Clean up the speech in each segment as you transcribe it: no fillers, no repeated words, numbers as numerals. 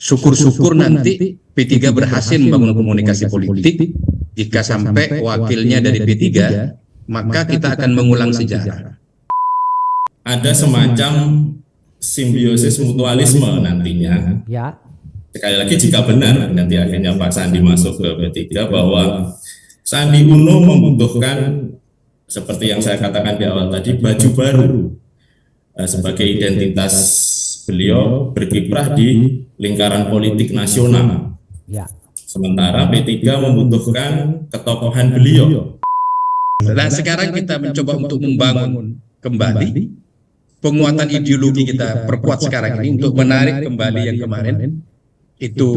syukur-syukur nanti P3 berhasil membangun komunikasi politik. Jika sampai wakilnya dari P3, maka kita akan mengulang sejarah. Ada semacam simbiosis mutualisme nantinya. Ya. Sekali lagi jika benar nanti akhirnya Pak Sandi masuk ke P3, bahwa Sandi Uno membutuhkan, seperti yang saya katakan di awal tadi, baju baru sebagai identitas beliau berkiprah di lingkaran politik nasional. Ya. Sementara P3 membutuhkan ketokohan beliau. Nah, sekarang kita mencoba untuk membangun kembali penguatan ideologi kita, perkuat sekarang ini untuk menarik kembali yang kemarin itu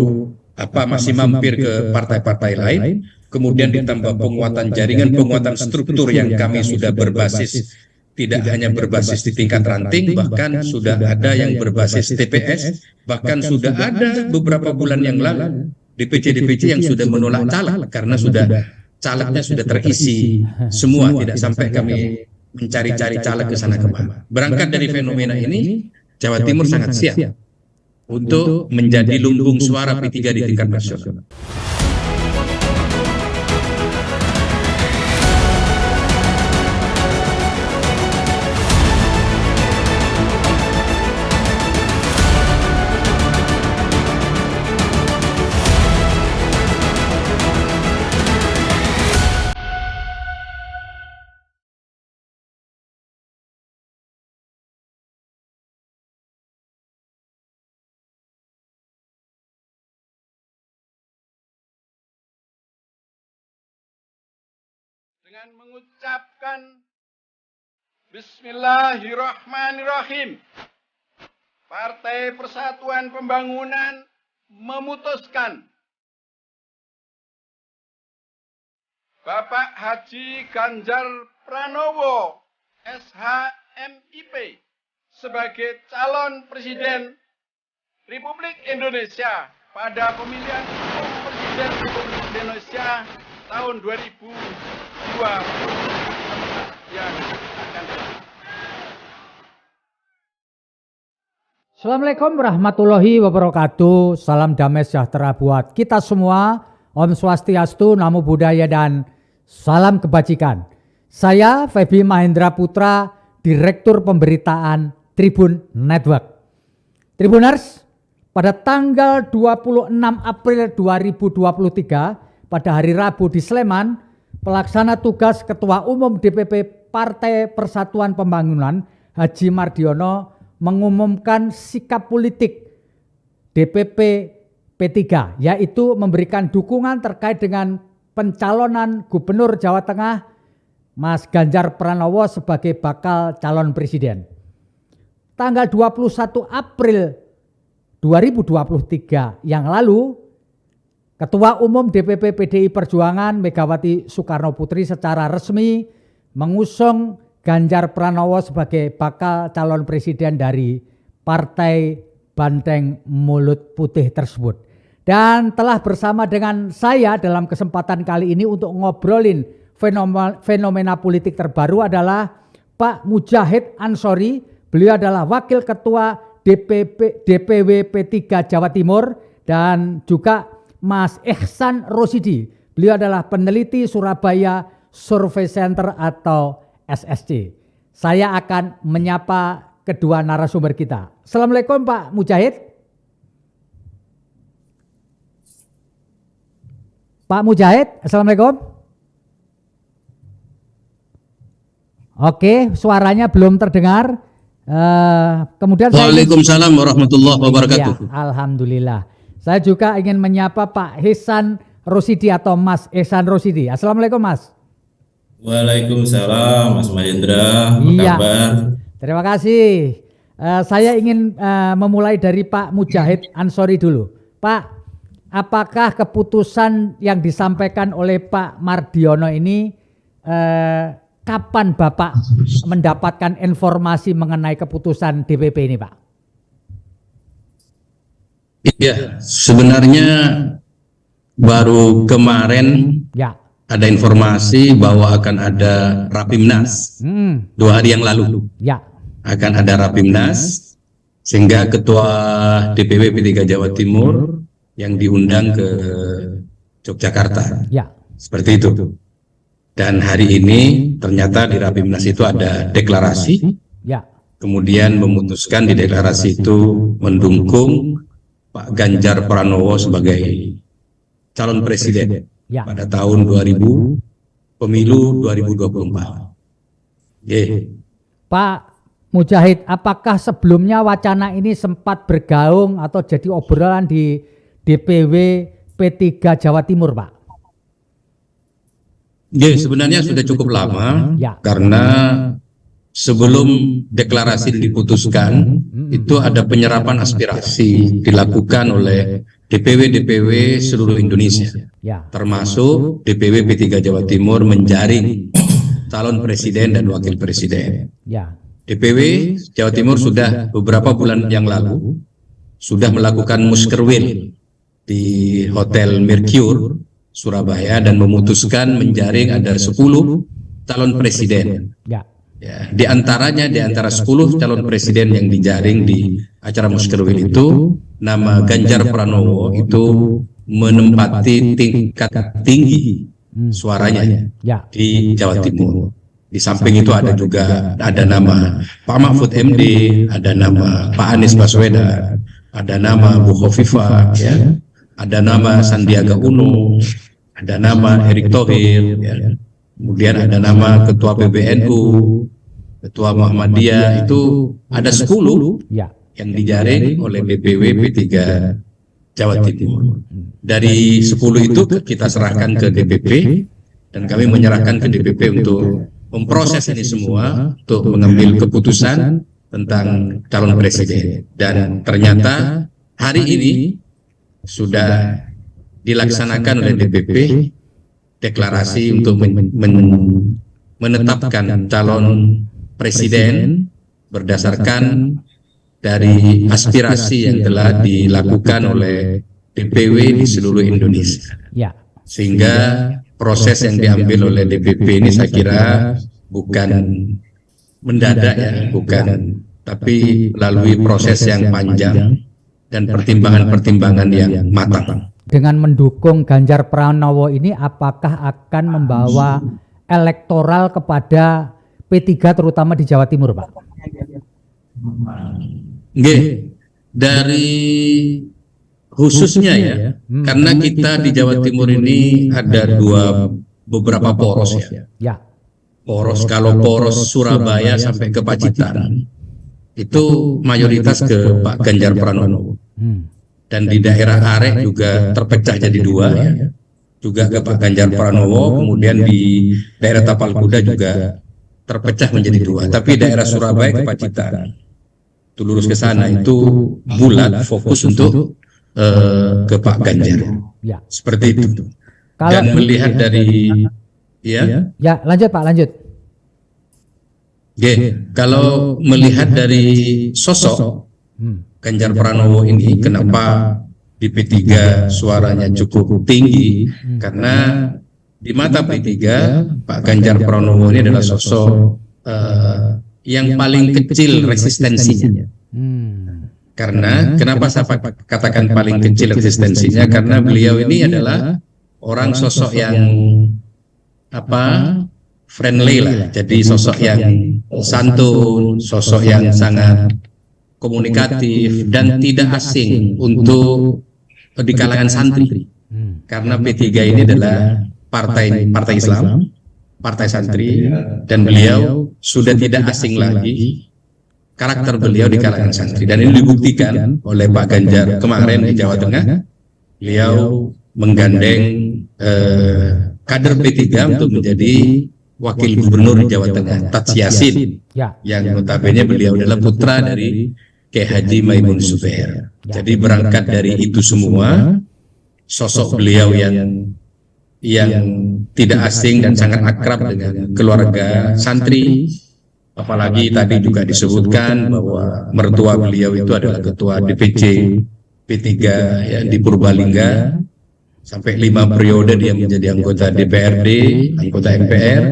masih mampir ke partai-partai lain, kemudian ditambah penguatan jaringan, penguatan struktur yang kami sudah berbasis, tidak hanya berbasis di tingkat ranting, bahkan sudah ada yang berbasis TPS, bahkan sudah ada beberapa bulan yang lalu DPC-DPC yang sudah menolak caleg karena sudah calegnya sudah terisi semua, tidak sampai kami mencari-cari caleg ke sana kemana. Berangkat dari fenomena ini, Jawa Timur sangat siap untuk menjadi lumbung suara P3 di tingkat nasional. Dengan mengucapkan Bismillahirrahmanirrahim, Partai Persatuan Pembangunan memutuskan Bapak Haji Ganjar Pranowo SHMIP sebagai calon Presiden Republik Indonesia pada pemilihan umum Presiden Republik Indonesia tahun 2024 yang akan datang. Assalamualaikum warahmatullahi wabarakatuh. Salam damai sejahtera buat kita semua. Om Swastiastu, Namo Buddhaya, dan salam kebajikan. Saya Feby Mahendra Putra, Direktur Pemberitaan Tribun Network. Tribuners, pada tanggal 26 April 2023, pada hari Rabu di Sleman, pelaksana tugas Ketua Umum DPP Partai Persatuan Pembangunan Haji Mardiono mengumumkan sikap politik DPP P3, yaitu memberikan dukungan terkait dengan pencalonan Gubernur Jawa Tengah Mas Ganjar Pranowo sebagai bakal calon presiden. Tanggal 21 April 2023 yang lalu, Ketua Umum DPP PDI Perjuangan Megawati Soekarno Putri secara resmi mengusung Ganjar Pranowo sebagai bakal calon presiden dari Partai Banteng Mulut Putih tersebut. Dan telah bersama dengan saya dalam kesempatan kali ini untuk ngobrolin fenomena politik terbaru adalah Pak Mujahid Ansori. Beliau adalah Wakil Ketua DPW P3 Jawa Timur, dan juga Mas Ihsan Rosidi. Beliau adalah peneliti Surabaya Survey Center atau SSC. Saya akan menyapa kedua narasumber kita. Assalamualaikum Pak Mujahid. Pak Mujahid, assalamualaikum. Oke, suaranya belum terdengar. Kemudian Waalaikumsalam warahmatullahi wabarakatuh. Ya, alhamdulillah. Saya juga ingin menyapa Pak Ihsan Rosidi atau Mas Ihsan Rosidi. Assalamualaikum Mas. Waalaikumsalam Mas Mahendra, apa kabar? Terima kasih. Saya ingin memulai dari Pak Mujahid Ansori dulu. Pak, apakah keputusan yang disampaikan oleh Pak Mardiono ini, kapan Bapak mendapatkan informasi mengenai keputusan DPP ini, Pak? Ya, sebenarnya baru kemarin ada informasi bahwa akan ada Rapimnas. 2 hari yang lalu akan ada Rapimnas Sehingga ketua DPW P3 Jawa Timur yang diundang ke Yogyakarta. Ya. Seperti itu. Dan hari ini ternyata di Rapimnas itu ada deklarasi. Ya. Kemudian memutuskan di deklarasi itu mendukung Pak Ganjar Pranowo sebagai calon presiden Ya. pada tahun 2000 pemilu 2024. Pak Mujahid, apakah sebelumnya wacana ini sempat bergaung atau jadi obrolan di DPW P3 Jawa Timur, Pak? Sebenarnya sudah cukup lama, Ya. karena sebelum deklarasi diputuskan, itu ada penyerapan aspirasi dilakukan oleh DPW-DPW seluruh Indonesia, Ya. termasuk DPW P3 Jawa Timur menjaring calon presiden dan wakil presiden. Ya. DPW Jawa Timur sudah beberapa bulan yang lalu sudah melakukan muskerwil di Hotel Mercure Surabaya dan memutuskan menjaring ada 10 calon presiden. Ya. Ya, di antara 10 calon presiden yang dijaring di acara muskerwil itu, nama Ganjar Pranowo itu menempati tingkat tinggi suaranya Ya. di Jawa Timur. Di samping itu ada juga nama Pak Mahfud MD, ada nama Pak Anies Baswedan, ada nama Bu Khofifah, ya, ada nama Sandiaga Uno, ada nama Erick Thohir, ya. Kemudian ada nama Ketua PBNU, Ketua Muhammadiyah, itu ada 10 Ya. yang dijaring oleh DPW P3 Jawa Timur. Dari 10 itu kita serahkan ke DPP dan kami menyerahkan ke DPP untuk memproses ini semua, untuk mengambil keputusan tentang calon presiden. Dan ternyata hari ini sudah dilaksanakan oleh DPP deklarasi untuk menetapkan calon presiden berdasarkan dari aspirasi yang telah dilakukan oleh DPW di seluruh Indonesia. Ya. Sehingga proses yang diambil oleh DPP ini saya kira bukan mendadak, ya, bukan, tapi melalui proses yang panjang dan pertimbangan-pertimbangan yang matang. Dengan mendukung Ganjar Pranowo ini, apakah akan membawa elektoral kepada P3 terutama di Jawa Timur, Pak? Dari khususnya ya, karena kita di Jawa Timur ini ada beberapa poros, ya. Ya. Poros, kalau poros Surabaya sampai ke Pacitan itu mayoritas ke Pak Ganjar Pranowo. Dan di daerah Arek juga terpecah jadi 2, ya. Juga ke Pak Ganjar Pranowo, kemudian di daerah Tapal Kuda juga terpecah menjadi 2. Tapi daerah Surabaya ke Pacitan itu lurus ke sana itu bulat fokus untuk ke Pak Ganjar. Ya. Seperti itu. Kalau Dan melihat dari ya, lanjut Pak, lanjut. kalau melihat dari sosok Ganjar Pranowo ini, kenapa di P3 suaranya cukup tinggi? Karena di mata P3 Pak Ganjar Pranowo ini adalah sosok yang paling kecil resistensinya. Karena kenapa saya katakan paling kecil resistensinya? Karena beliau ini adalah orang sosok yang friendly lah. Jadi sosok yang santun, sosok yang sangat komunikatif dan tidak asing untuk di kalangan santri. Karena P3 ini adalah partai Islam, partai santri, dan beliau sudah tidak asing lagi karakter beliau di kalangan santri. Dan ini dibuktikan oleh Pak Ganjar kemarin di Jawa Tengah. Beliau menggandeng kader P3 untuk menjadi wakil gubernur di Jawa Tengah, Tats Yassin, yang notabene beliau adalah putra dari Kiai Haji Maimun Zubair. Jadi berangkat dari itu semua, sosok beliau yang tidak asing dan sangat akrab dengan keluarga santri, apalagi tadi juga disebutkan bahwa mertua beliau itu adalah ketua DPC P3 ya, di Purbalingga, sampai 5 periode dia menjadi anggota DPRD, anggota MPR,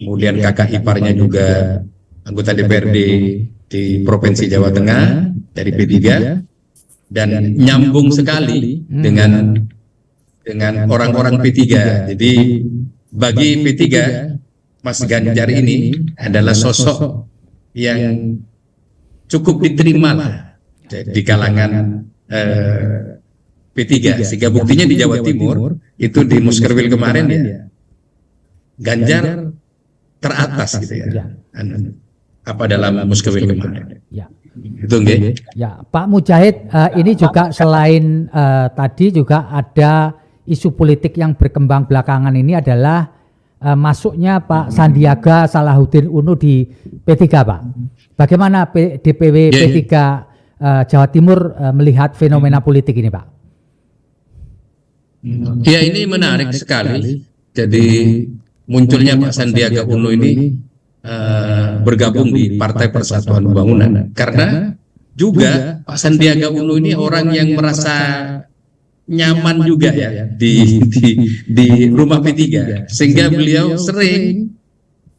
kemudian kakak iparnya juga anggota DPRD di Provinsi Jawa Tengah dari P3 dan nyambung sekali dengan orang-orang P3. Jadi bagi P3, Mas Ganjar ini adalah sosok yang cukup diterima lah di kalangan P3, sehingga buktinya di Jawa Timur itu di Muskerwil kemarin ya Ganjar teratas gitu ya. Apa dalam Muskerwil kemarin. Ya. Itu nggih. Ya, Pak Mujahid, ini juga selain tadi juga ada isu politik yang berkembang belakangan ini adalah masuknya Pak Sandiaga Salahuddin Uno di P3, Pak. Bagaimana DPW P3 Jawa Timur melihat fenomena politik ini, Pak? Ya, ini menarik sekali. Jadi munculnya Pak Sandiaga Uno ini bergabung di Partai Persatuan Pembangunan, karena juga Pak Sandiaga Uno ini orang yang merasa nyaman juga ya di rumah P3, sehingga beliau sering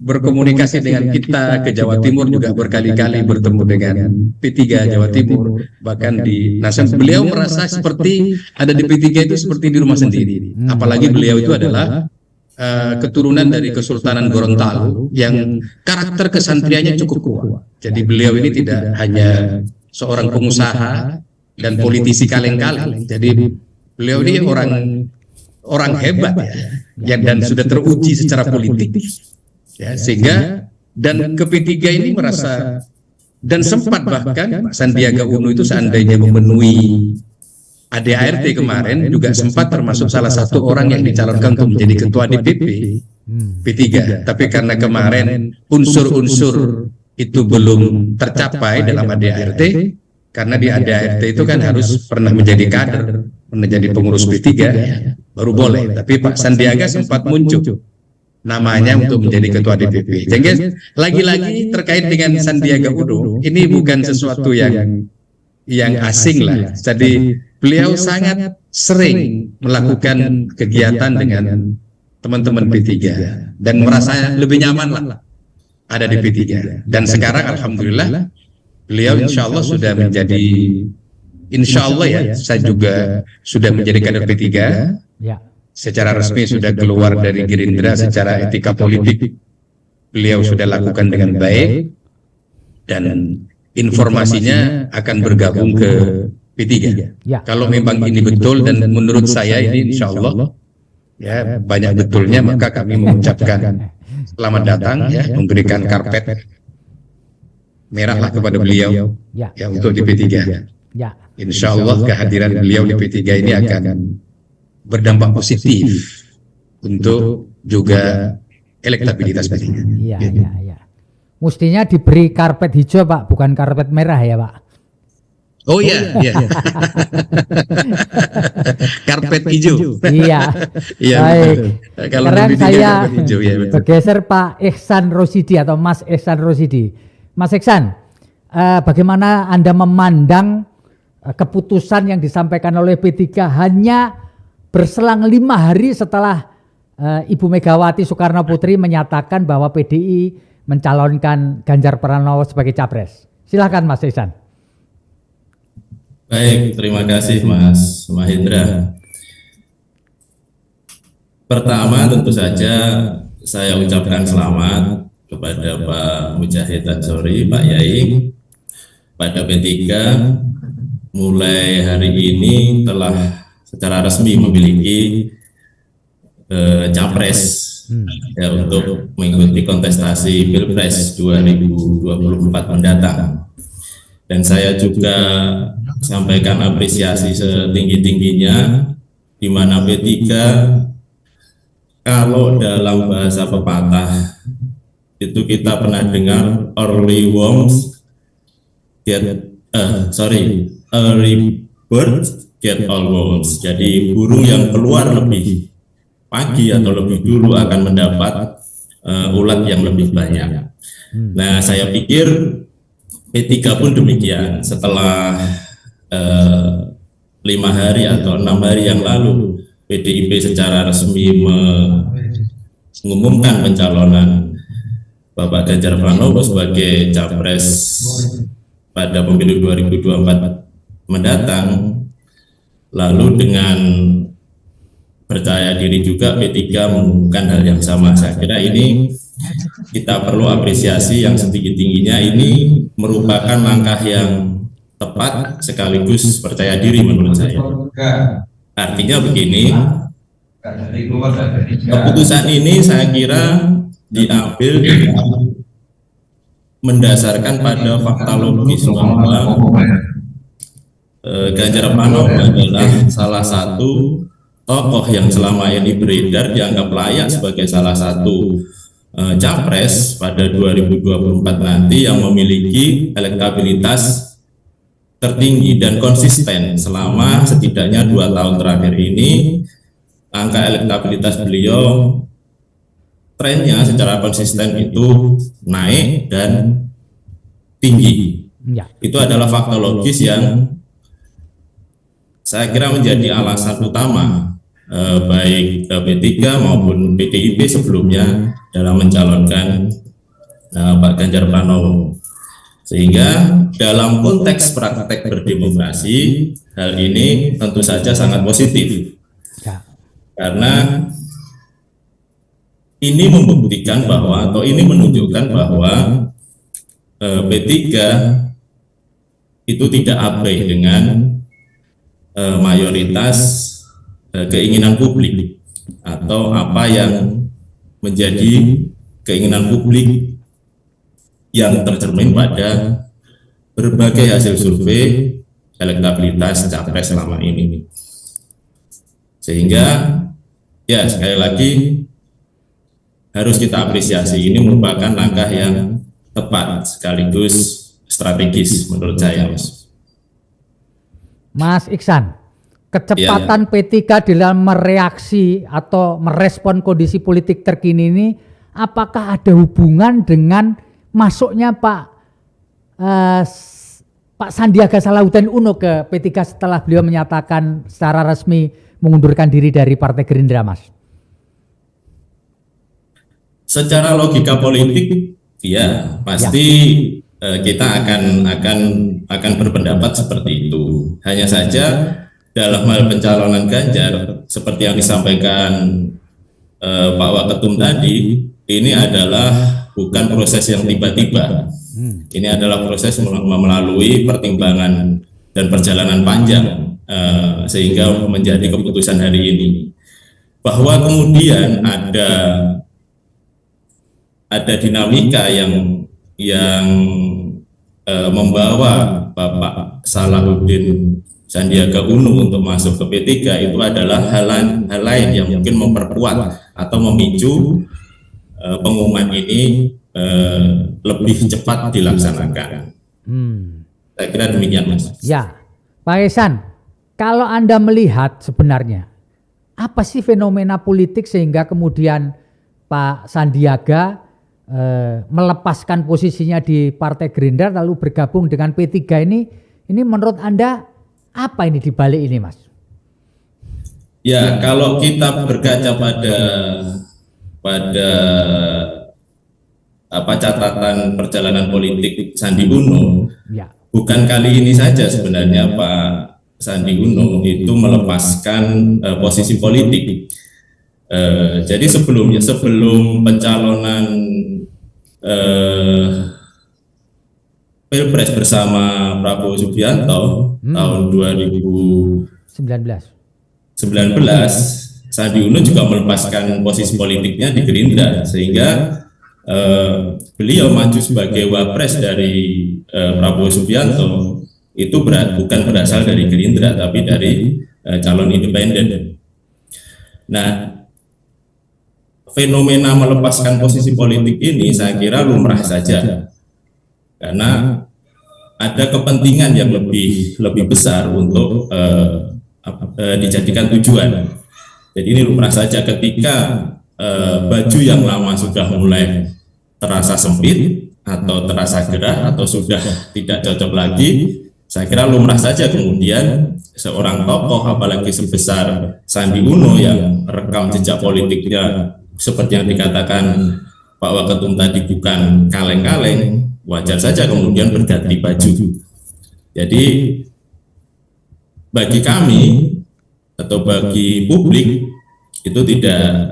berkomunikasi dengan kita ke Jawa Timur, juga berkali-kali bertemu dengan P3 Jawa Timur, bahkan di Nasdem. Beliau merasa seperti ada di P3 itu seperti di rumah sendiri. Apalagi beliau itu adalah keturunan dari Kesultanan Gorontalo yang karakter kesantriannya cukup kuat. Jadi beliau ini tidak hanya seorang pengusaha dan politisi kaleng-kaleng. Jadi beliau ini orang hebat ya, dan sudah teruji secara politik. Ya, sehingga dan ke P3 ini merasa, dan sempat bahkan Pak Sandiaga Uno itu seandainya memenuhi ADART kemarin juga sempat termasuk salah satu orang yang dicalonkan untuk menjadi ketua DPP P3, tapi karena kemarin unsur-unsur itu belum tercapai dalam ADART, karena di ADART itu kan harus pernah menjadi kader, menjadi pengurus P3 baru boleh. Tapi Pak Sandiaga sempat muncul namanya untuk menjadi ketua DPP. Jadi lagi-lagi terkait dengan Sandiaga Uno, ini bukan sesuatu yang asing lah. Jadi beliau sangat sering melakukan kegiatan dengan teman-teman P3 dan merasa lebih nyaman lah ada di P3. Dan sekarang alhamdulillah beliau insya Allah sudah menjadi, insya Allah ya, saya juga sudah menjadi kader P3 ya. Secara resmi sudah keluar dari Gerindra, secara etika politik beliau sudah lakukan dengan baik, dan informasinya akan bergabung ke P3. Ya. Kalau memang ini betul, dan menurut saya ini insya Allah ya banyak betulnya, maka kami mengucapkan selamat datang ya, memberikan karpet merah lah kepada beliau ya untuk di P3. Ya. Insya Allah kehadiran beliau di P3 ini akan berdampak positif untuk juga elektabilitas P3. Iya, iya, iya. Mestinya diberi karpet hijau, Pak, bukan karpet merah ya, Pak. Oh iya, iya. Karpet hijau. Iya. Iya. Baik. Kalau sekarang saya hijau, ya, bergeser Pak Ihsan Rosidi atau Mas Ihsan Rosidi. Mas Ihsan, bagaimana Anda memandang keputusan yang disampaikan oleh P3 hanya berselang 5 hari setelah Ibu Megawati Soekarno Putri menyatakan bahwa PDI mencalonkan Ganjar Pranowo sebagai capres? Silakan Mas Ihsan. Baik, terima kasih Mas Mahendra. Pertama tentu saja saya ucapkan selamat kepada Pak Mujahid Ansori, Pak Yai, pada P3 mulai hari ini telah secara resmi memiliki capres ya, untuk mengikuti kontestasi Pilpres 2024 mendatang. Dan saya juga sampaikan apresiasi setinggi-tingginya, di mana P3 kalau dalam bahasa pepatah itu kita pernah dengar early worms early birds get all worms. Jadi burung yang keluar lebih pagi atau lebih dulu akan mendapat ulat yang lebih banyak. Nah, saya pikir P3 pun demikian. Setelah 5 hari atau 6 hari yang lalu PDIP secara resmi mengumumkan pencalonan Bapak Ganjar Pranowo sebagai capres pada pemilu 2024 mendatang, lalu dengan percaya diri juga P3 mengumumkan hal yang sama. Saya kira ini kita perlu apresiasi yang setinggi-tingginya. Ini merupakan langkah yang tepat sekaligus percaya diri menurut saya. Artinya begini, keputusan ini saya kira diambil mendasarkan pada fakta logis bahwa Ganjar Pranowo adalah salah satu tokoh yang selama ini beredar dianggap layak sebagai salah satu capres pada 2024 nanti yang memiliki elektabilitas tertinggi dan konsisten selama setidaknya 2 tahun terakhir ini. Angka elektabilitas beliau trennya secara konsisten itu naik dan tinggi. Ya. Itu adalah fakta logis yang saya kira menjadi alasan utama baik P3 maupun PDIP sebelumnya dalam mencalonkan Pak Ganjar Pranowo. Sehingga dalam konteks praktek berdemokrasi, hal ini tentu saja sangat positif. Ya. Karena ini membuktikan bahwa atau ini menunjukkan bahwa P3 itu tidak abai dengan mayoritas keinginan publik atau apa yang menjadi keinginan publik yang tercermin pada berbagai hasil survei elektabilitas capres selama ini. Sehingga ya sekali lagi harus kita apresiasi, ini merupakan langkah yang tepat sekaligus strategis menurut saya, Mas. Mas Iksan, kecepatan P3 dalam mereaksi atau merespon kondisi politik terkini ini, apakah ada hubungan dengan masuknya Pak Sandiaga Salahuddin Uno ke P3 setelah beliau menyatakan secara resmi mengundurkan diri dari Partai Gerindra, Mas? Secara logika politik, ya pasti kita akan berpendapat seperti itu. Hanya saja dalam hal pencalonan Ganjar, seperti yang disampaikan Pak Waketum tadi, ini adalah bukan proses yang tiba-tiba. Ini adalah proses melalui pertimbangan dan perjalanan panjang sehingga menjadi keputusan hari ini. Bahwa kemudian ada dinamika yang membawa Bapak Salahuddin Sandiaga Uno untuk masuk ke P3 itu adalah hal lain yang mungkin memperkuat atau memicu pengumuman ini lebih cepat dilaksanakan. Saya kira demikian, Mas. Ya, Pak Ihsan, kalau Anda melihat sebenarnya apa sih fenomena politik sehingga kemudian Pak Sandiaga melepaskan posisinya di Partai Gerindra lalu bergabung dengan P3 ini menurut Anda apa ini dibalik ini, Mas? Ya, kalau kita berkaca pada catatan perjalanan politik Sandi Uno, ya, bukan kali ini saja sebenarnya Pak Sandi Uno itu melepaskan posisi politik. Jadi sebelum pencalonan Pilpres bersama Prabowo Subianto tahun 2019, Sandi Uno juga melepaskan posisi politiknya di Gerindra, sehingga beliau maju sebagai wapres dari Prabowo Subianto itu bukan berasal dari Gerindra tapi dari calon independen. Nah, fenomena melepaskan posisi politik ini saya kira lumrah saja, karena ada kepentingan yang lebih besar untuk dijadikan tujuan. Jadi ini lumrah saja ketika baju yang lama sudah mulai terasa sempit atau terasa gerah atau sudah tidak cocok lagi. Saya kira lumrah saja kemudian seorang tokoh apalagi sebesar Sandi Uno yang rekam jejak politiknya seperti yang dikatakan Pak Waketum tadi bukan kaleng-kaleng, wajar saja kemudian berganti baju. Jadi bagi kami atau bagi publik itu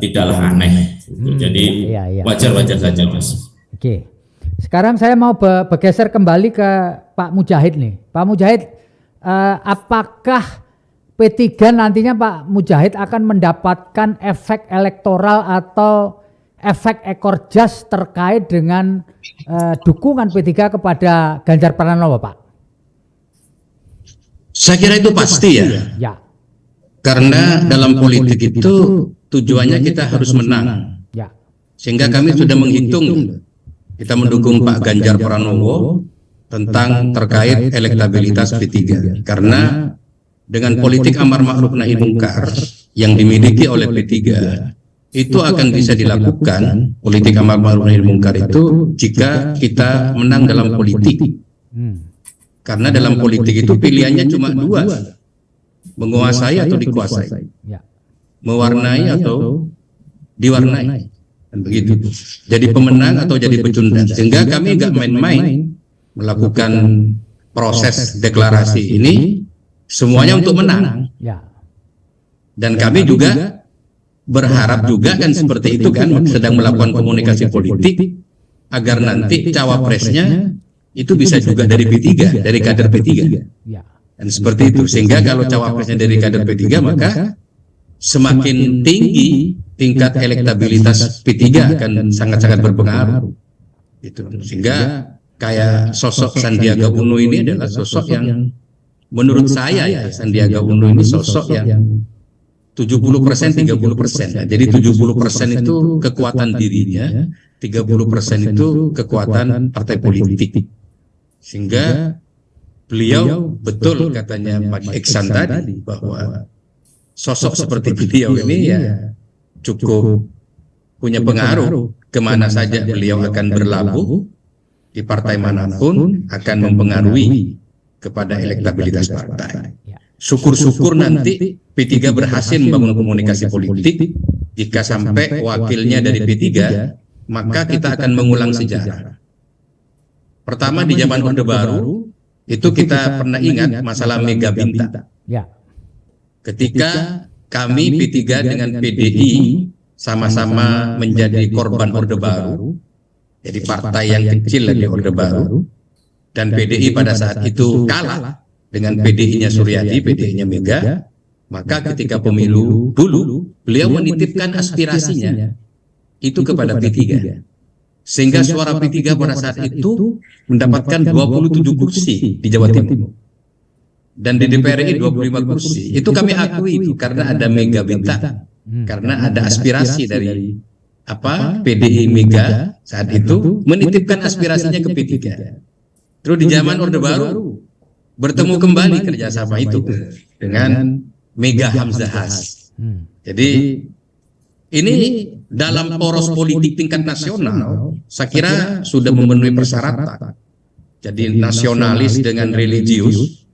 tidaklah aneh. Jadi Iya. wajar-wajar saja, Mas. Oke. Sekarang saya mau bergeser kembali ke Pak Mujahid nih. Pak Mujahid, apakah P3 nantinya Pak Mujahid akan mendapatkan efek elektoral atau efek ekor jas terkait dengan dukungan P3 kepada Ganjar Pranowo, Pak? Saya kira itu pasti ya. Ya. Karena dalam politik itu tujuannya kita harus menang. Ya. Sehingga kami sudah menghitung kita mendukung Pak Ganjar Pranowo tentang terkait elektabilitas P3. Karena dengan politik amar ma'ruf nahi mungkar yang dimiliki oleh P3 itu akan bisa dilakukan politik amar ma'ruf nahi mungkar itu jika kita menang dalam politik. Karena dalam politik itu pilihannya cuma dua, menguasai atau dikuasai, mewarnai atau diwarnai, dan begitu. Jadi pemenang atau jadi pecundang. Sehingga kami nggak main-main melakukan proses deklarasi ini semuanya untuk menang. Dan kami juga berharap juga kan seperti itu kan, sedang melakukan komunikasi politik agar nanti cawapresnya itu bisa juga dari P3, dari kader P3. Dan seperti itu, sehingga kalau cawapresnya dari kader P3 maka semakin tinggi tingkat elektabilitas P3 akan sangat-sangat berpengaruh. Itu. Sehingga kayak sosok Sandiaga Uno ini adalah sosok yang menurut saya ya, Sandiaga Uno ini sosok yang 70% 30%. Nah, jadi 70% itu kekuatan dirinya, 30% itu kekuatan partai politik. Sehingga beliau betul katanya Pak Iksan tadi bahwa sosok seperti beliau ini ya cukup punya pengaruh kemana saja beliau akan berlabuh, di partai manapun akan mempengaruhi kepada elektabilitas partai. Syukur-syukur nanti P3 berhasil membangun komunikasi politik. Jika sampai wakilnya dari P3, maka kita akan mengulang sejarah. Pertama di zaman Orde Baru itu kita pernah ingat masalah Mega Bintang. Ketika kami P3 dengan PDI sama-sama menjadi korban Orde Baru, jadi partai yang kecil di Orde Baru, dan PDI pada saat itu kalah dengan PDI-nya Suryadi, PDI-nya Mega, maka ketika pemilu dulu beliau menitipkan aspirasinya itu kepada P3. Sehingga suara P3 pada saat itu mendapatkan 27 kursi di Jawa Timur. Dan di DPR RI 25 kursi. Itu kami akui itu karena ada Mega Bintang. Karena ada aspirasi dari PDI Mega saat itu menitipkan aspirasinya ke P3. Terus di zaman Orde Baru bertemu kembali kerjasama itu dengan Mega Hamzahas. Jadi ini dalam poros politik tingkat nasional, saya kira sudah memenuhi persyaratan. Jadi nasionalis dengan religius,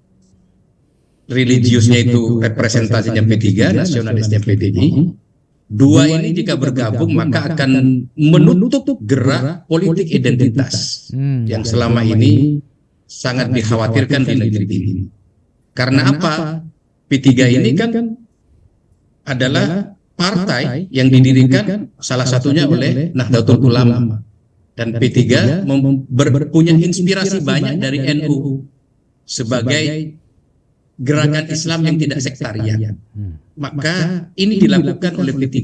religiusnya itu representasinya P3, nasionalisnya PDI. Dua ini jika bergabung maka akan menutup gerak politik identitas yang selama ini sangat dikhawatirkan di negeri ini. Karena apa? P3 ini kan adalah partai yang didirikan salah satunya oleh Nahdlatul Ulama, dan P3 punya inspirasi banyak dari NU sebagai gerakan Islam yang tidak sektarian. Maka ini dilakukan oleh P3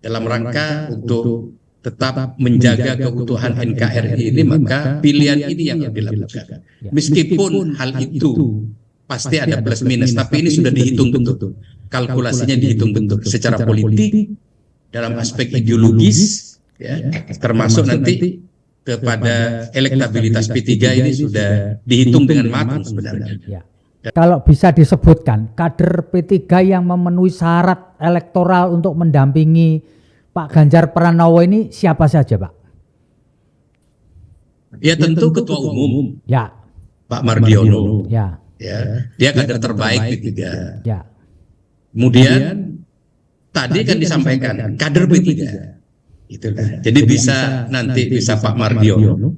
dalam rangka untuk tetap menjaga keutuhan NKRI ini, maka pilihan ini yang dilakukan. Meskipun hal itu pasti ada plus minus, tapi ini sudah dihitung betul. Kalkulasinya dihitung betul secara politik, dalam aspek ideologis, ya, termasuk nanti kepada elektabilitas P3 ini sudah dihitung dengan matang sebenarnya. Kalau bisa disebutkan kader P3 yang memenuhi syarat elektoral untuk mendampingi Pak Ganjar Pranowo ini siapa saja, Pak? Ya tentu Ketua Umum, ya, Pak Mardiono, ya, dia kader terbaik P3. ya. Kemudian tadi kan disampaikan kader P3 Itulah. Jadi bisa nanti bisa Pak Mardiono,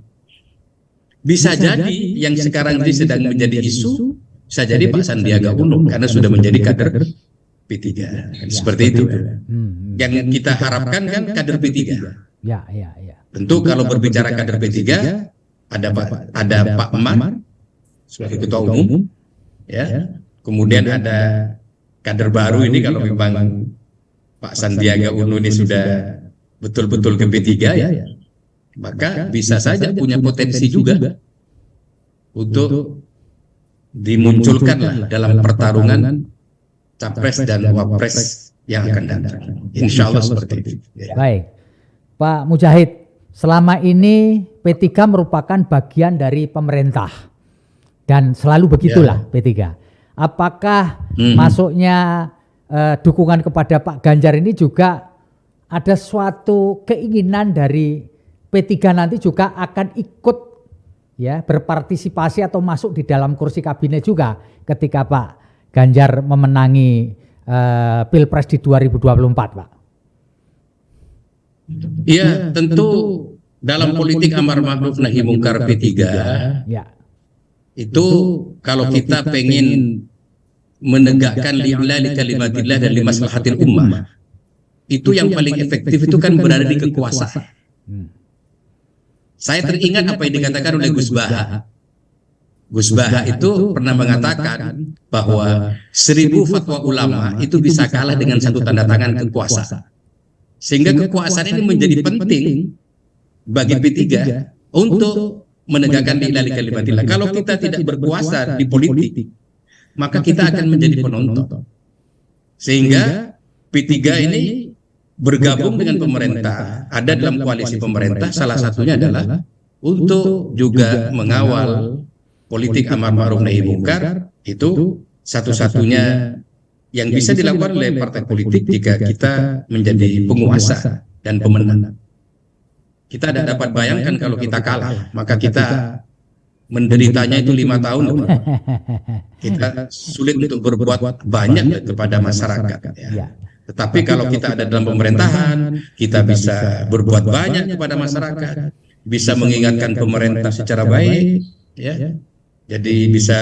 bisa jadi yang sekarang ini sedang menjadi isu, bisa jadi Pak Sandiaga Uno karena sudah menjadi kader P3. Seperti itu. Yang kita harapkan kan kader P3. Ya. Tentu kalau berbicara kader P3 ada Pak Emar sebagai ketua umum, ya. Kemudian ada kader baru ini kalau memang Pak Sandiaga Uno ini sudah betul-betul ke P3 ya, maka bisa saja punya potensi juga untuk dimunculkan lah dalam pertarungan capres dan wapres yang akan datang. Insya Allah seperti itu. Baik, Pak Mujahid, selama ini P3 merupakan bagian dari pemerintah dan selalu begitulah P3. Apakah masuknya dukungan kepada Pak Ganjar ini juga ada suatu keinginan dari P3 nanti juga akan ikut ya berpartisipasi atau masuk di dalam kursi kabinet juga ketika Pak Ganjar memenangi Pilpres di 2024, Pak? Iya, tentu dalam politik amar ma'ruf nahi mungkar P3 ya. Itu kalau kita pengen menegakkan lillahi kalimatillah dan limaslahatil ummah, itu yang paling efektif itu kan berada di kekuasaan. Saya teringat apa yang dikatakan oleh Gus Baha. Gus Baha itu pernah mengatakan bahwa 1000 fatwa ulama itu bisa kalah dengan satu tanda tangan kekuasaan. Sehingga kekuasaan ini menjadi penting bagi P3 untuk menegakkan lillahi kalimatillah. Kalau kita tidak berkuasa di politik, maka kita akan menjadi penonton. Sehingga P3 ini bergabung dengan pemerintah, ada dalam koalisi pemerintah, salah satunya adalah untuk juga mengawal politik amar ma'ruf nahi mungkar. Itu satu-satunya yang bisa dilakukan oleh partai politik jika kita menjadi penguasa dan pemenang. Kita tidak dapat bayangkan kalau kita kalah, maka kita menderitanya itu 5 tahun. Kita sulit untuk berbuat banyak kepada masyarakat. Ya. Tetapi kalau kita ada dalam pemerintahan, kita bisa berbuat banyak kepada masyarakat, bisa mengingatkan pemerintah secara baik, ya. Jadi bisa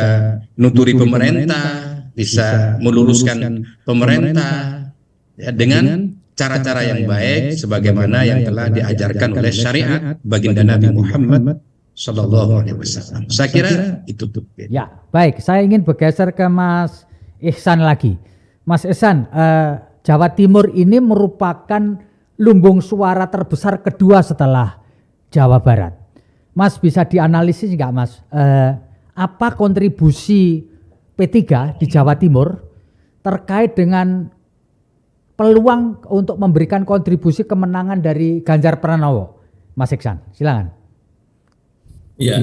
nuturi pemerintah, bisa meluruskan pemerintah, ya, dengan cara-cara yang baik, sebagaimana yang telah diajarkan oleh syariat baginda Nabi Muhammad Sallallahu Alaihi Wasallam. Saya kira itu tuh. Ya, baik. Saya ingin bergeser ke Mas Ihsan lagi. Mas Ihsan, Jawa Timur ini merupakan lumbung suara terbesar kedua setelah Jawa Barat. Mas bisa dianalisis nggak, Mas? Apa kontribusi P3 di Jawa Timur terkait dengan peluang untuk memberikan kontribusi kemenangan dari Ganjar Pranowo? Mas Ihsan, silakan. Ya,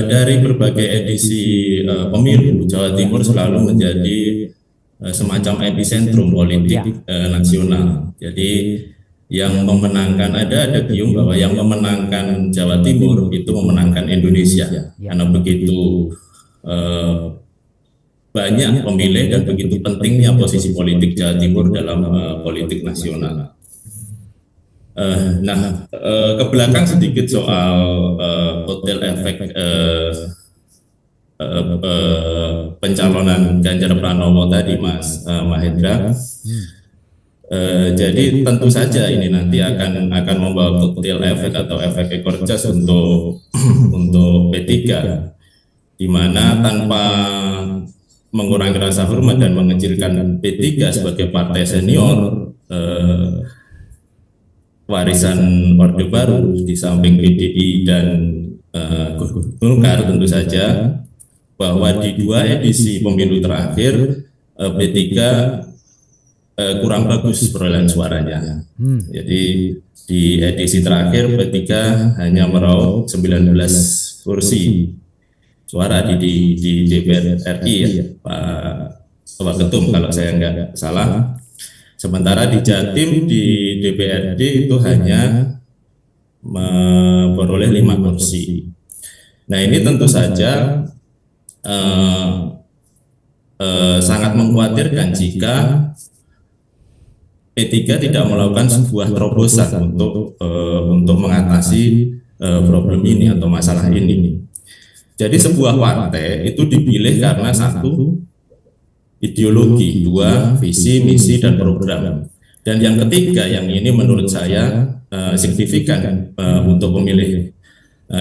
dari berbagai edisi pemilu, Jawa Timur selalu menjadi semacam epicentrum politik nasional. Jadi yang memenangkan ada gium bahwa yang memenangkan Jawa Timur itu memenangkan Indonesia, karena begitu banyak pemilih dan begitu pentingnya posisi politik Jawa Timur dalam politik nasional. Ke belakang sedikit soal kotel efek pencalonan Ganjar Pranowo tadi, Mas Mahendra. Jadi tentu saja ini nanti akan membawa kotel efek atau efek ekor jas untuk P3, di mana tanpa mengurangi rasa hormat dan mengecilkan P3 sebagai partai senior, warisan Orde Baru di samping PDI dan Golkar, tentu saja bahwa di 2 edisi pemilu terakhir P3 kurang bagus perolehan suaranya. Jadi di edisi terakhir P3 hanya meraup 19 kursi suara di DPR RI, ya, Pak Ketum kalau saya nggak salah. Sementara di Jatim di DPRD itu hanya memperoleh 5 kursi. Nah, ini tentu saja sangat mengkhawatirkan jika P3 tidak melakukan sebuah terobosan untuk mengatasi problem ini atau masalah ini. Jadi sebuah partai itu dipilih karena satu, ideologi, dua, visi, misi, dan program. Dan yang ketiga, yang ini menurut saya signifikan untuk pemilih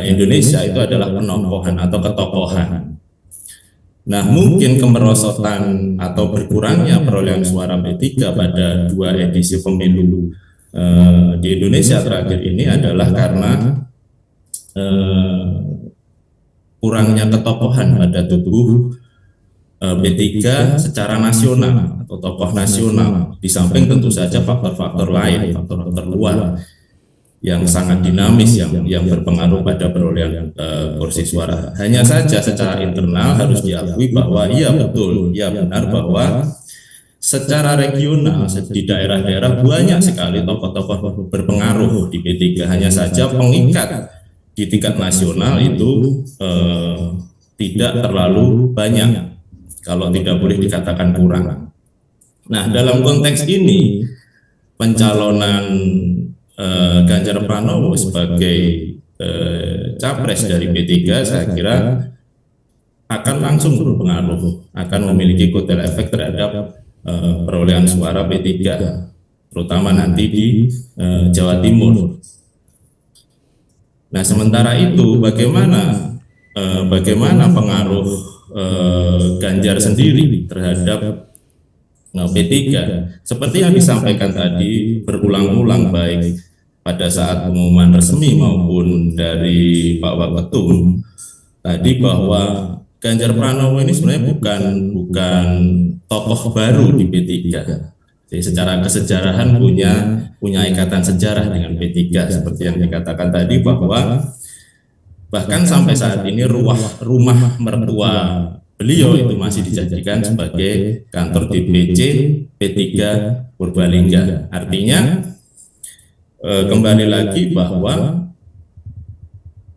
Indonesia itu adalah penokohan atau ketokohan. Nah, mungkin kemerosotan atau berkurangnya perolehan suara P3 pada 2 edisi pemilu di Indonesia terakhir ini adalah karena kurangnya ketokohan pada tubuh P3 secara nasional atau tokoh nasional, di samping tentu saja faktor-faktor lain, faktor-faktor luar yang sangat dinamis yang berpengaruh pada perolehan kursi suara. Hanya saja secara internal harus diakui bahwa iya betul, iya benar bahwa secara regional di daerah-daerah banyak sekali tokoh-tokoh berpengaruh di P3. Hanya saja pengikat di tingkat nasional itu tidak terlalu banyak, kalau tidak boleh dikatakan kurang. Nah, dalam konteks ini pencalonan Ganjar Pranowo sebagai capres dari P3 saya kira akan langsung berpengaruh, akan memiliki kotel efek terhadap perolehan suara P3, terutama nanti di Jawa Timur. Nah, sementara itu bagaimana pengaruh Ganjar sendiri terhadap P3? Seperti yang disampaikan tadi berulang-ulang baik pada saat pengumuman resmi maupun dari Pak Waketum tadi, bahwa Ganjar Pranowo ini sebenarnya bukan tokoh baru di P3. Jadi secara kesejarahan punya ikatan sejarah dengan P3, seperti yang dikatakan tadi bahwa bahkan sampai saat ini rumah mertua beliau itu masih dijadikan sebagai kantor DPC P3 Purbalingga. Artinya kembali lagi bahwa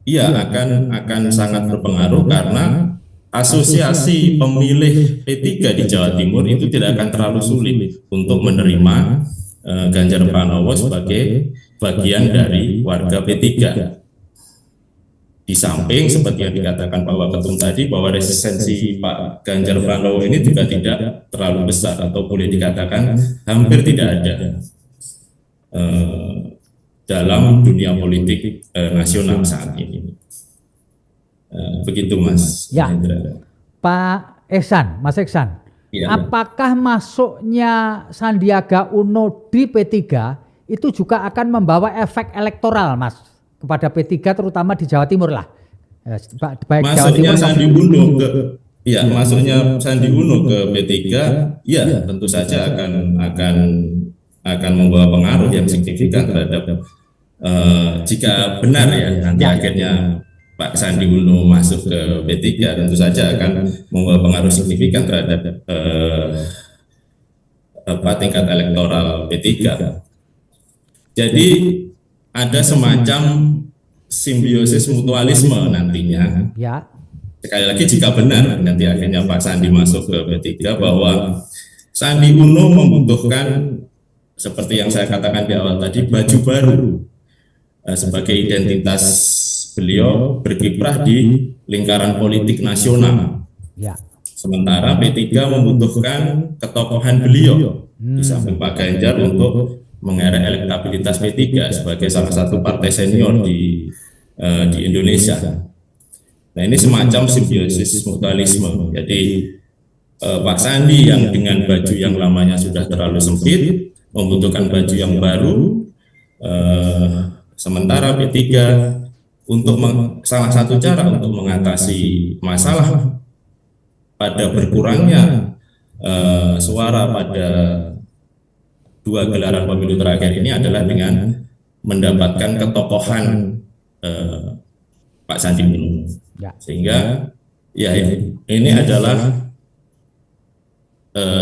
ia akan sangat berpengaruh karena asosiasi pemilih P3 di Jawa Timur itu tidak akan terlalu sulit untuk menerima Ganjar Pranowo sebagai bagian dari warga P3. Di samping seperti yang dikatakan Pak Waketum tadi bahwa resistensi Pak Ganjar Pranowo ini juga tidak terlalu besar atau boleh dikatakan hampir tidak ada dalam dunia politik nasional saat ini. Begitu Mas. Ya, Pak Ehsan, Mas Ehsan, ya, apakah masuknya Sandiaga Uno di P3 itu juga akan membawa efek elektoral, Mas, kepada P3 terutama di Jawa Timur lah? Baik masuknya Jawa Timur, Sandi Uno ke masuknya Sandi Uno ke P3, ya tentu saja akan membawa pengaruh yang signifikan terhadap jika benar ya nanti akhirnya Pak Sandi Uno masuk ke P3, tentu saja akan membawa pengaruh signifikan terhadap tingkat elektoral P3. Jadi ada semacam simbiosis mutualisme nantinya. ya, Sekali lagi jika benar nanti akhirnya Pak Sandi masuk ke P3, bahwa Sandi Uno membutuhkan seperti yang saya katakan di awal tadi, baju baru sebagai identitas beliau berkiprah di lingkaran politik nasional. ya. Sementara P3 membutuhkan ketokohan beliau di samping Pak Ganjar untuk mengerek elektabilitas P3 sebagai salah satu partai senior di Indonesia. Nah, ini semacam simbiosis mutualisme. Jadi Pak Sandi yang dengan baju yang lamanya sudah terlalu sempit membutuhkan baju yang baru, sementara P3 untuk salah satu cara untuk mengatasi masalah pada berkurangnya suara pada 2 gelaran pemilu terakhir ini adalah dengan mendapatkan ketokohan Pak Sandi Uno. Ya. Sehingga ya ini adalah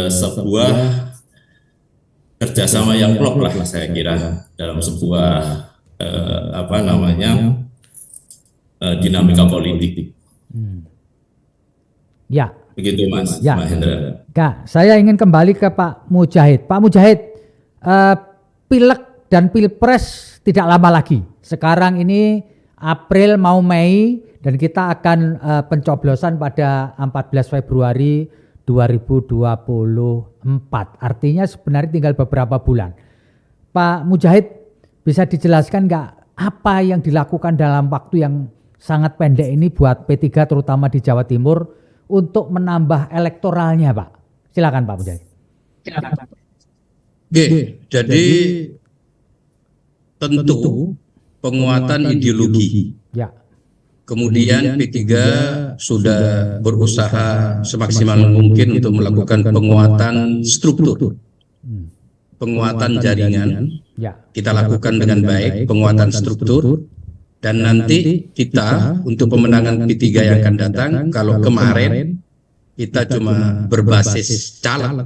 sebuah kerjasama yang klop lah saya kira dalam sebuah dinamika politik. Ya. Begitu Mas Ya. Mahendra. Kak, saya ingin kembali ke Pak Mujahid. Pak Mujahid, Pileg dan Pilpres tidak lama lagi. Sekarang ini April mau Mei dan kita akan pencoblosan pada 14 Februari 2024. Artinya sebenarnya tinggal beberapa bulan. Pak Mujahid, bisa dijelaskan nggak apa yang dilakukan dalam waktu yang sangat pendek ini buat P3 terutama di Jawa Timur untuk menambah elektoralnya, Pak? Silakan Pak Mujahid. Oke, jadi tentu penguatan ideologi. Ya. Kemudian P3 sudah berusaha semaksimal mungkin untuk melakukan penguatan struktur, penguatan jaringan. Ya. Kita lakukan dengan baik penguatan struktur, dan nanti kita untuk pemenangan P3 yang akan datang, kalau kemarin kita cuma berbasis caleg,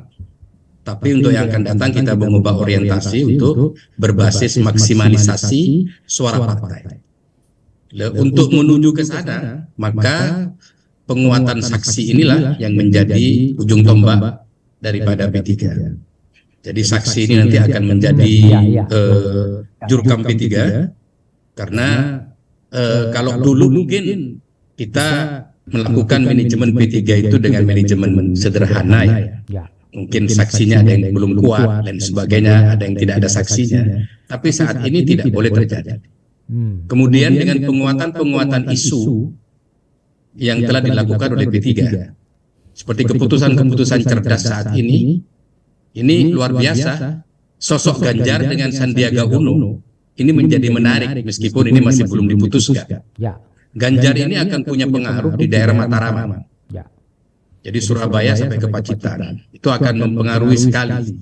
tapi untuk yang akan datang kita mengubah orientasi untuk berbasis maksimalisasi suara partai. Untuk menuju ke sana, maka penguatan saksi inilah yang menjadi ujung tombak daripada P3. Jadi saksi ini nanti akan menjadi jurkam P3, karena kalau dulu mungkin kita melakukan manajemen P3 itu dengan manajemen sederhana ya. Mungkin saksinya ada yang belum kuat dan sebagainya, ada yang tidak ada saksinya. Tapi saat ini tidak boleh terjadi. Kemudian dengan penguatan isu yang telah dilakukan oleh P3, seperti keputusan-keputusan cerdas saat ini luar biasa. Sosok Ganjar dengan Sandiaga Uno ini menjadi menarik meskipun ini masih belum diputuskan. Ganjar ini akan punya pengaruh di daerah Mataraman. Jadi Surabaya sampai ke Pacitan itu akan mempengaruhi sekali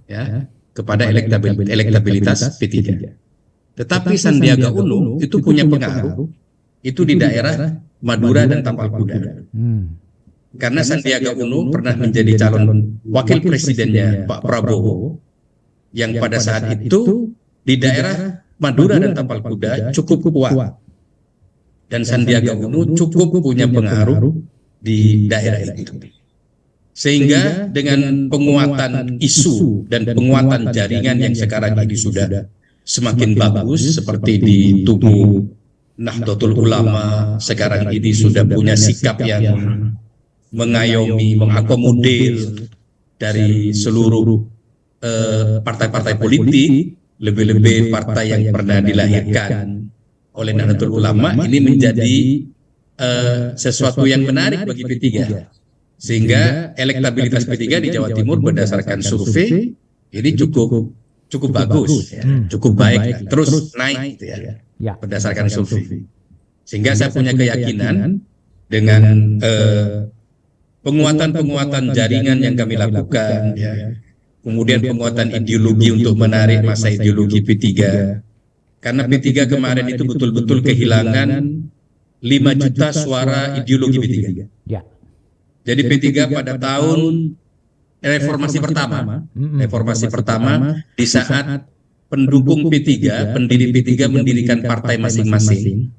ya kepada elektabilitas P3. Tetapi Sandiaga Uno itu punya pengaruh itu di daerah Madura dan Tapal Kuda. Karena Sandiaga Uno pernah menjadi calon wakil presidennya Pak Prabowo yang pada saat itu di daerah Madura dan Tapal Kuda cukup kuat. Dan Sandiaga Uno cukup punya pengaruh di daerah itu. Sehingga dengan penguatan isu dan penguatan jaringan yang sekarang ini sudah semakin bagus, seperti di tubuh Nahdlatul Ulama sekarang ini sudah punya sikap yang mengayomi, mengakomodir dari seluruh partai-partai politik, lebih-lebih partai yang pernah dilahirkan oleh Nahdlatul Ulama, ini menjadi sesuatu yang menarik bagi P3, sehingga elektabilitas P3 di Jawa Timur berdasarkan survei ini cukup bagus, cukup baik, terus naik gitu ya, berdasarkan survei. Sehingga saya punya keyakinan dengan penguatan jaringan yang kami lakukan, kemudian penguatan ideologi untuk menarik masa ideologi P3, karena P3 kemarin itu betul-betul kehilangan 5 juta suara ideologi P3. Jadi P3 pada tahun reformasi pertama di saat pendukung P3, pendiri P3 mendirikan partai masing-masing.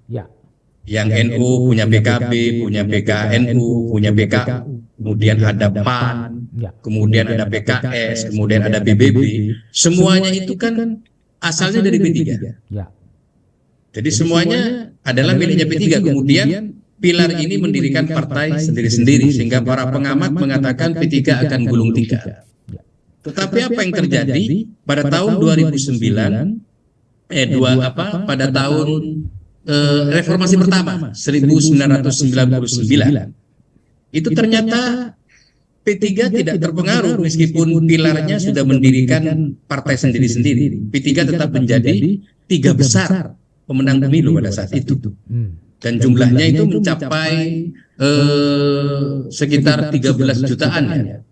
Yang NU punya PKB, punya PKNU, punya PKU, kemudian ada PAN, kemudian ada PKS, kemudian ada PBB. Semuanya itu kan asalnya dari P3. Jadi semuanya adalah miliknya P3. Kemudian pilar ini mendirikan partai sendiri-sendiri, sehingga para pengamat mengatakan P3 akan gulung tikar. Tetapi apa yang terjadi pada tahun 2009, pada tahun reformasi pertama 1999, itu ternyata P3 tidak terpengaruh meskipun pilarnya sudah mendirikan partai sendiri-sendiri. P3 tetap menjadi 3 besar pemenang pemilu pada saat itu. Dan jumlahnya itu mencapai sekitar 13 jutaan ya.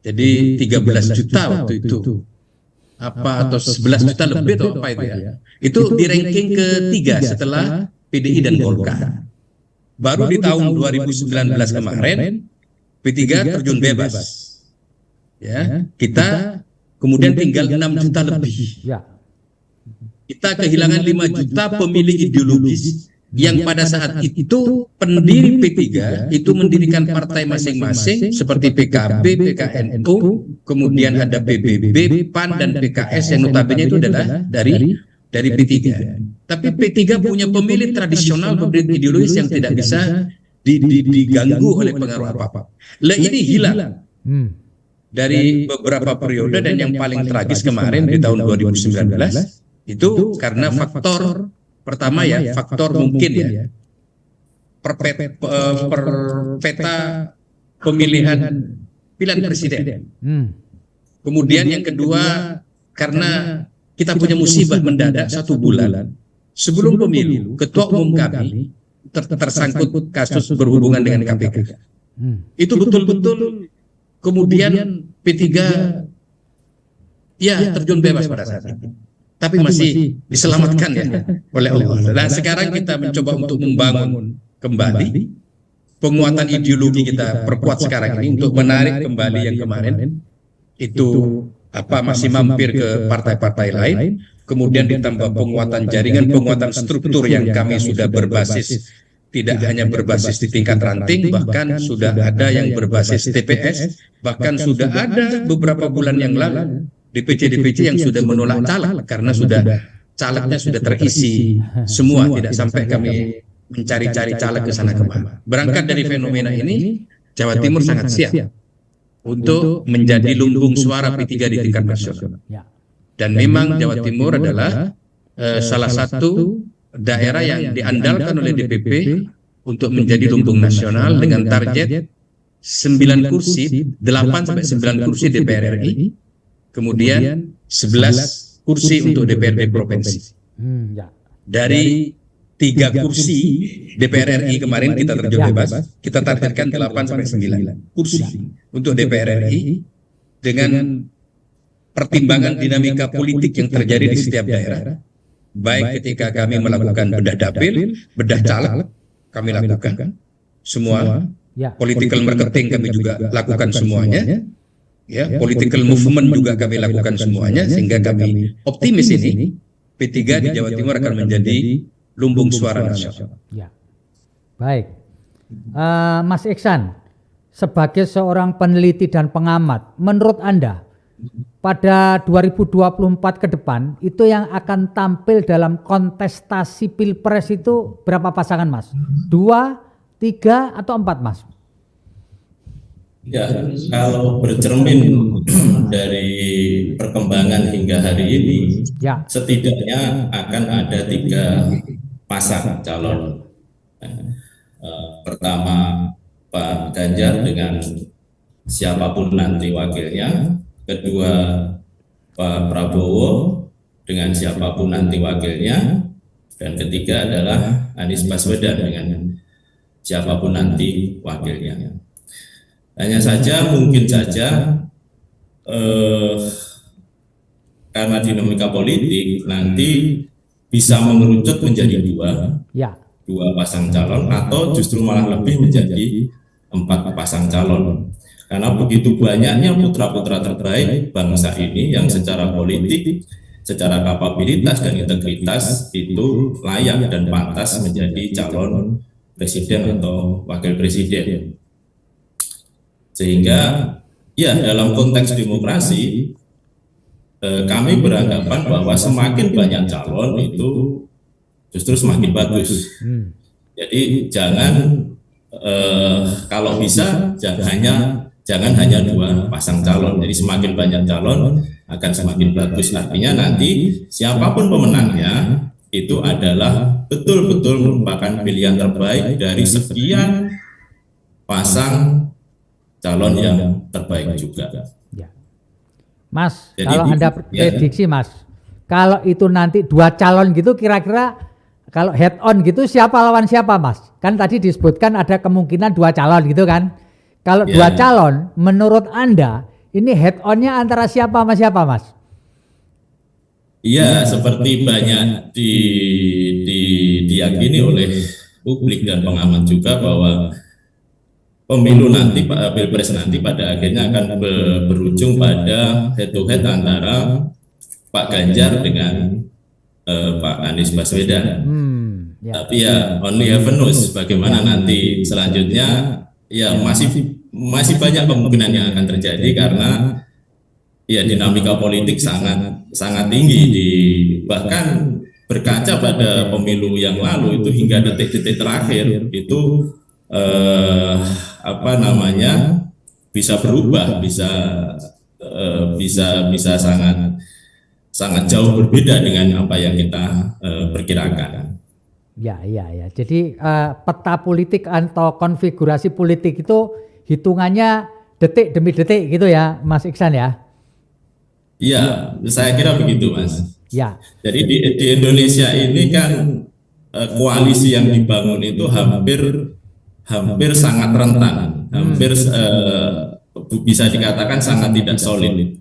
Jadi 13 juta waktu itu. Atau 11 juta lebih atau apa itu ya. Itu di ranking ketiga setelah PDI dan Golkar. Baru di tahun 2019 kemarin P3 terjun bebas. Ya, kita kemudian tinggal 6 juta lebih. Kita kehilangan 5 juta pemilih ideologis yang pada saat itu pendiri P3 itu mendirikan partai masing-masing seperti PKB, PKNU, kemudian ada PBB, PAN dan PKS yang notabene itu adalah dari P3. Tapi P3 punya pemilih tradisional, pemilih ideologis yang tidak bisa diganggu oleh pengaruh apa-apa. Lah ini hilang dari beberapa periode, dan yang paling tragis kemarin di tahun 2019 itu karena faktor pertama ya, faktor mungkin ya peta pemilihan pilihan presiden. Kemudian yang kedua karena kita punya musibah mendadak 1 bulan sebelum pemilu, ketua umum kami tersangkut kasus berhubungan dengan KPK. Itu betul-betul kemudian P3 ya terjun bebas pada saat itu. Tapi masih diselamatkan ya oleh Allah. Nah sekarang kita mencoba untuk membangun kembali penguatan ideologi kita, perkuat sekarang ini untuk menarik kembali yang kemarin itu masih mampir ke partai-partai lain, kemudian ditambah penguatan jaringan, penguatan struktur yang kami sudah berbasis, tidak hanya berbasis di tingkat ranting, bahkan sudah ada yang berbasis TPS, bahkan sudah ada beberapa bulan yang lalu DPC-DPC yang sudah menolak caleg karena calegnya sudah terisi semua, tidak sampai kami mencari-cari caleg ke sana kemana. Berangkat dari fenomena ini, Jawa Timur sangat siap untuk menjadi lumbung suara P3 di tingkat nasional. Dan memang Jawa Timur adalah salah satu daerah yang diandalkan oleh DPP untuk menjadi lumbung nasional dengan target 9 kursi, 8 sampai 9 kursi DPR RI, kemudian 11 kursi untuk DPRD provinsi. Dari 3 kursi DPR RI kemarin kita terjun bebas, kita targetkan 8 sampai 9 kursi untuk DPR RI dengan pertimbangan dinamika politik yang terjadi di setiap daerah. Baik ketika kami melakukan bedah dapil, bedah caleg, kami lakukan semua. Political marketing kami juga lakukan semuanya. Ya, political movement juga kami lakukan semuanya, sehingga kami optimis ini P3 di Jawa Timur akan menjadi lumbung suara nasional. Baik, Mas Iksan, sebagai seorang peneliti dan pengamat, menurut Anda pada 2024 ke depan itu yang akan tampil dalam kontestasi Pilpres itu berapa pasangan, Mas? 2, 3 atau 4, Mas? Ya, kalau bercermin dari perkembangan hingga hari ini, setidaknya akan ada 3 pasang calon. Pertama Pak Ganjar dengan siapapun nanti wakilnya, kedua Pak Prabowo dengan siapapun nanti wakilnya, dan ketiga adalah Anies Baswedan dengan siapapun nanti wakilnya. Hanya saja mungkin saja karena dinamika politik nanti bisa mengerucut menjadi 2 pasang calon, atau justru malah lebih menjadi 4 pasang calon. Karena begitu banyaknya putra-putra terbaik bangsa ini yang secara politik, secara kapabilitas dan integritas itu layak dan pantas menjadi calon presiden atau wakil presiden. Sehingga ya dalam konteks demokrasi kami beranggapan bahwa semakin banyak calon itu justru semakin bagus. Jadi jangan kalau bisa jangan hanya 2 pasang calon. Jadi semakin banyak calon akan semakin bagus. Artinya nanti siapapun pemenangnya itu adalah betul-betul merupakan pilihan terbaik dari sekian pasang calon yang terbaik juga. Mas, jadi, kalau Anda prediksi Mas, kalau itu nanti 2 calon gitu, kira-kira kalau head on gitu siapa lawan siapa, Mas? Kan tadi disebutkan ada kemungkinan 2 calon gitu kan. Kalau 2 calon, menurut Anda ini head onnya antara siapa sama siapa, Mas? Iya, seperti banyak diyakini oleh publik dan pengamat juga bahwa pemilu nanti, Pilpres nanti pada akhirnya akan berujung pada head to head antara Pak Ganjar dengan Pak Anies Baswedan. Tapi ya only heaven knows bagaimana nanti selanjutnya. Ya masih banyak kemungkinan yang akan terjadi karena ya dinamika politik sangat tinggi bahkan berkaca pada pemilu yang lalu itu hingga detik-detik terakhir itu bisa berubah, bisa sangat jauh berbeda dengan apa yang kita perkirakan. Ya. Jadi peta politik atau konfigurasi politik itu hitungannya detik demi detik gitu ya, Mas Iksan ya? Iya, saya kira begitu, Mas. Ya. Jadi di Indonesia ini kan koalisi yang dibangun itu hampir sangat rentan, hampir bisa dikatakan sangat tidak solid.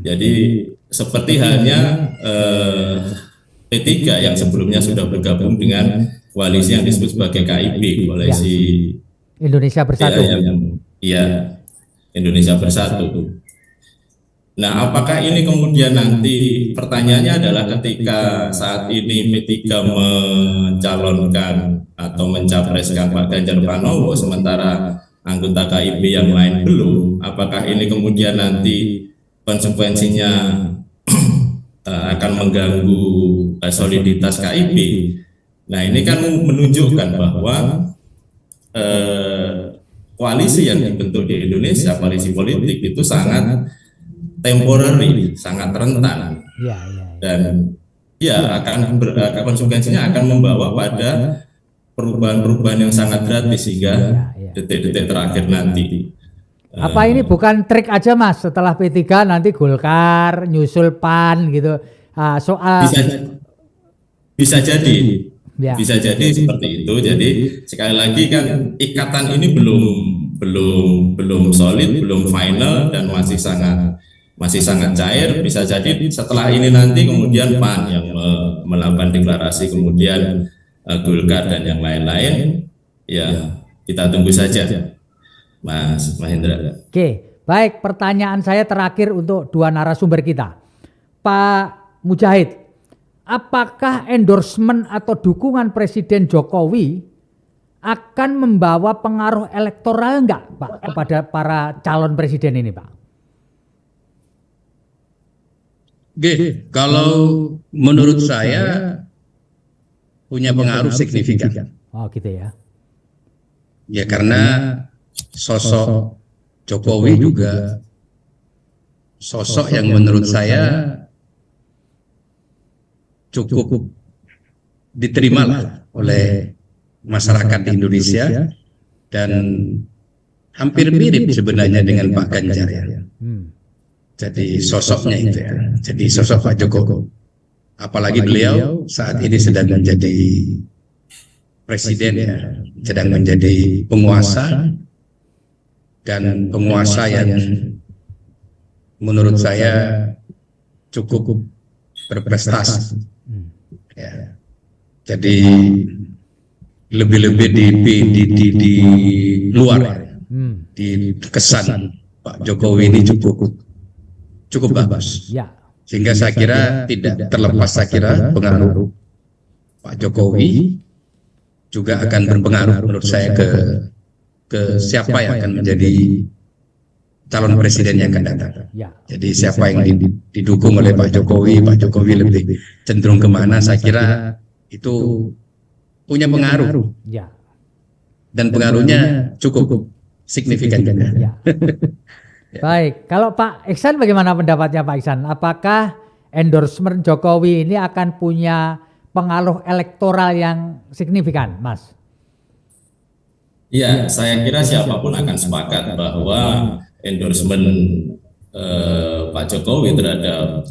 Jadi seperti halnya P3 yang sebelumnya sudah bergabung dengan koalisi yang disebut sebagai KIB, koalisi Indonesia Bersatu. Indonesia Bersatu. Nah, apakah ini kemudian nanti pertanyaannya adalah ketika saat ini P3 mencalonkan atau mencapreskan Pak Ganjar Pranowo sementara anggota KIB yang lain belum, apakah ini kemudian nanti konsekuensinya akan mengganggu soliditas KIB? Nah, ini kan menunjukkan bahwa koalisi yang dibentuk di Indonesia, koalisi politik itu sangat temporary, sangat rentan, dan konsekuensinya akan membawa pada perubahan-perubahan yang sangat drastis hingga detik-detik terakhir nanti. Apa ini bukan trik aja, Mas? Setelah P3 nanti Golkar nyusul PAN gitu. Soal bisa jadi seperti itu. Jadi sekali lagi kan ikatan ini belum solid, belum final, dan masih sangat cair. Bisa jadi setelah ini nanti kemudian PAN yang melakukan deklarasi, kemudian Golkar dan yang lain-lain. Ya, kita tunggu saja, Mas Mahendra. Oke, baik. Pertanyaan saya terakhir untuk dua narasumber kita, Pak Mujahid. Apakah endorsement atau dukungan Presiden Jokowi akan membawa pengaruh elektoral enggak, Pak, kepada para calon presiden ini, Pak? Kalau menurut saya punya pengaruh signifikan. Oh, gitu ya. Ya, karena sosok Jokowi juga sosok yang menurut saya cukup diterima oleh masyarakat di Indonesia dan hampir mirip sebenarnya dengan Pak Ganjar ya. Jadi sosoknya itu ya. Jadi sosok Pak Jokowi. Apalagi beliau saat ini sedang menjadi presiden ya, sedang menjadi penguasa, dan penguasa yang menurut saya cukup berprestasi. Ya. Jadi lebih-lebih di luar ya. Di kesan Pak Jokowi ini cukup bagus. Ya. Sehingga saya kira tidak terlepas, saya kira pengaruh Pak Jokowi juga akan berpengaruh menurut saya ke siapa yang akan menjadi calon presiden yang akan datang. Ya. Jadi siapa yang didukung oleh Pak Jokowi lebih cenderung kemana, saya kira itu punya pengaruh. Ya. Dan pengaruhnya cukup signifikan juga. Ya. Baik, kalau Pak Iksan bagaimana pendapatnya Pak Iksan? Apakah endorsement Jokowi ini akan punya pengaruh elektoral yang signifikan, Mas? Ya, saya kira siapapun akan sepakat bahwa endorsement Pak Jokowi terhadap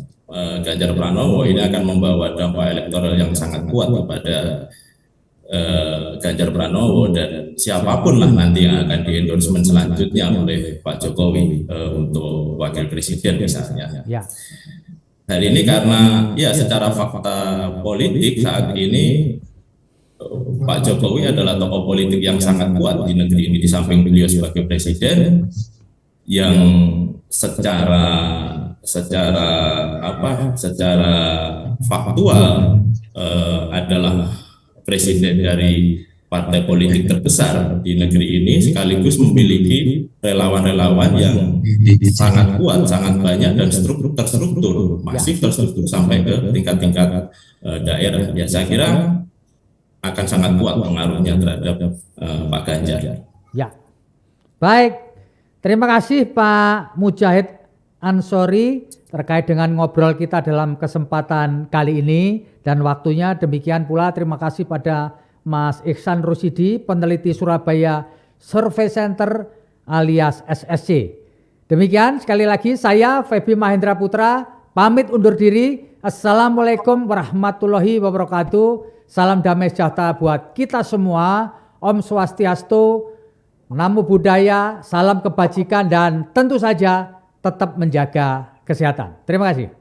Ganjar Pranowo ini akan membawa dampak elektoral yang sangat kuat kepada Ganjar Pranowo dan siapapun lah nanti yang akan di endorsement selanjutnya oleh Pak Jokowi untuk wakil presiden misalnya. Ya. Hal ini karena ya secara fakta politik saat ini Pak Jokowi adalah tokoh politik yang sangat kuat di negeri ini, di samping beliau sebagai presiden yang secara faktual adalah presiden dari partai politik terbesar di negeri ini sekaligus memiliki relawan-relawan yang sangat kuat, sangat banyak dan terstruktur, masif terstruktur sampai ke tingkat-tingkat daerah. Ya saya kira akan sangat kuat pengaruhnya terhadap Pak Ganjar. Ya, baik. Terima kasih Pak Mujahid Ansori terkait dengan ngobrol kita dalam kesempatan kali ini dan waktunya. Demikian pula terima kasih pada Mas Ihsan Rusidi, peneliti Surabaya Survey Center alias SSC. Demikian sekali lagi saya Feby Mahendra Putra pamit undur diri. Assalamualaikum warahmatullahi wabarakatuh. Salam damai sejahtera buat kita semua. Om Swastiastu, Namo Buddhaya, salam kebajikan dan tentu saja tetap menjaga kesehatan. Terima kasih.